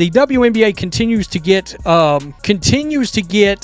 The WNBA continues to get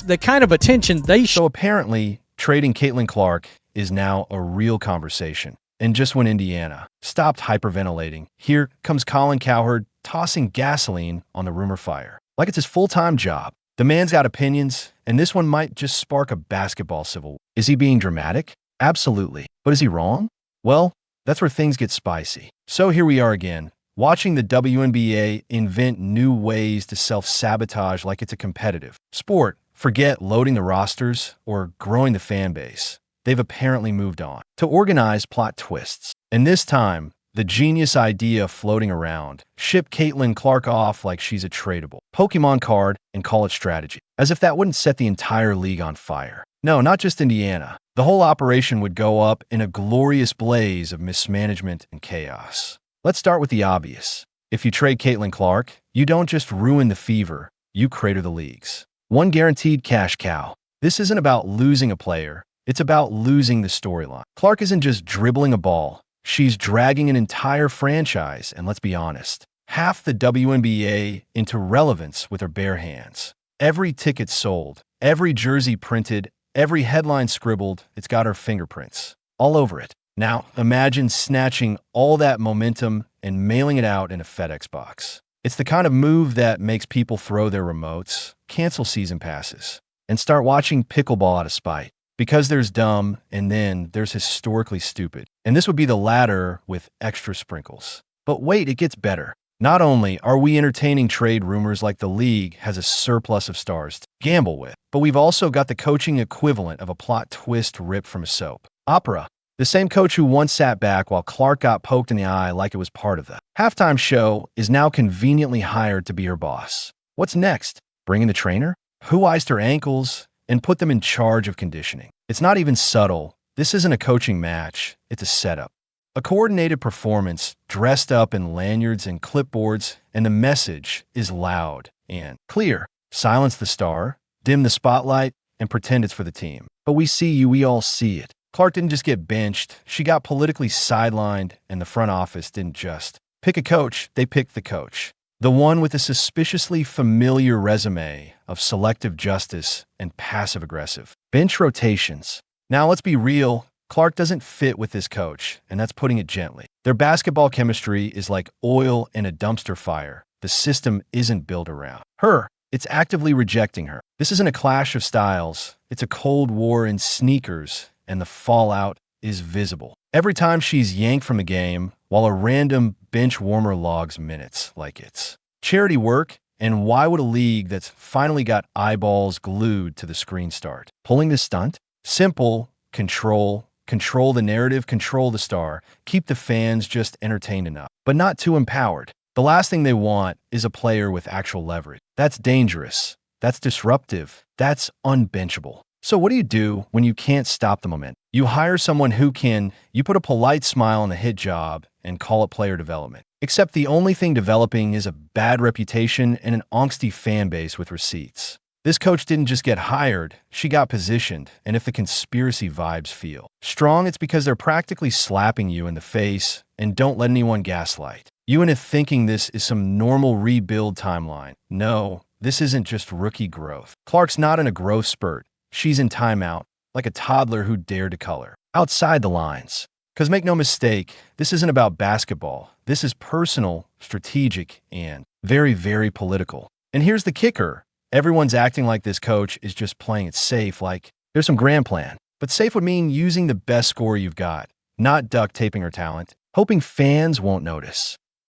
the kind of attention they should. So apparently, trading Caitlin Clark is now a real conversation. And just when Indiana stopped hyperventilating, here comes Colin Cowherd tossing gasoline on the rumor fire. Like it's his full-time job. The man's got opinions, and this one might just spark a basketball civil war. Is he being dramatic? Absolutely. But is he wrong? Well, that's where things get spicy. So here we are again, watching the WNBA invent new ways to self-sabotage like it's a competitive sport. Forget loading the rosters or growing the fan base. They've apparently moved on to organize plot twists. And this time, the genius idea floating around, ship Caitlin Clark off like she's a tradable Pokemon card and call it strategy. As if that wouldn't set the entire league on fire. No, not just Indiana. The whole operation would go up in a glorious blaze of mismanagement and chaos. Let's start with the obvious. If you trade Caitlin Clark, you don't just ruin the fever, you crater the leagues. One guaranteed cash cow. This isn't about losing a player, it's about losing the storyline. Clark isn't just dribbling a ball, she's dragging an entire franchise, and let's be honest, half the WNBA into relevance with her bare hands. Every ticket sold, every jersey printed, every headline scribbled, it's got her fingerprints all over it. Now, imagine snatching all that momentum and mailing it out in a FedEx box. It's the kind of move that makes people throw their remotes, cancel season passes, and start watching pickleball out of spite. Because there's dumb, and then there's historically stupid. And this would be the latter with extra sprinkles. But wait, it gets better. Not only are we entertaining trade rumors like the league has a surplus of stars to gamble with, but we've also got the coaching equivalent of a plot twist ripped from a soap opera. The same coach who once sat back while Clark got poked in the eye like it was part of the halftime show is now conveniently hired to be her boss. What's next? Bring in the trainer? Who iced her ankles and put them in charge of conditioning? It's not even subtle. This isn't a coaching match. It's a setup. A coordinated performance dressed up in lanyards and clipboards, and the message is loud and clear. Silence the star, dim the spotlight, and pretend it's for the team. But we see you, we all see it. Clark didn't just get benched, she got politically sidelined, and the front office didn't just pick a coach, they picked the coach. The one with a suspiciously familiar resume of selective justice and passive-aggressive bench rotations. Now, let's be real. Clark doesn't fit with this coach, and that's putting it gently. Their basketball chemistry is like oil in a dumpster fire. The system isn't built around her. It's actively rejecting her. This isn't a clash of styles. It's a cold war in sneakers, and the fallout is visible. Every time she's yanked from a game, while a random bench warmer logs minutes like it's charity work, and why would a league that's finally got eyeballs glued to the screen start pulling this stunt? Simple. Control the narrative, control the star, keep the fans just entertained enough, but not too empowered. The last thing they want is a player with actual leverage. That's dangerous. That's disruptive. That's unbenchable. So what do you do when you can't stop the momentum? You hire someone who can. You put a polite smile on the hit job and call it player development. Except the only thing developing is a bad reputation and an angsty fan base with receipts. This coach didn't just get hired, she got positioned, and if the conspiracy vibes feel strong, it's because they're practically slapping you in the face, and don't let anyone gaslight you into thinking this is some normal rebuild timeline. No, this isn't just rookie growth. Clark's not in a growth spurt. She's in timeout, like a toddler who dared to color outside the lines. Because make no mistake, this isn't about basketball. This is personal, strategic, and very, very political. And here's the kicker. Everyone's acting like this coach is just playing it safe, like there's some grand plan. But safe would mean using the best scorer you've got, not duct taping her talent, hoping fans won't notice.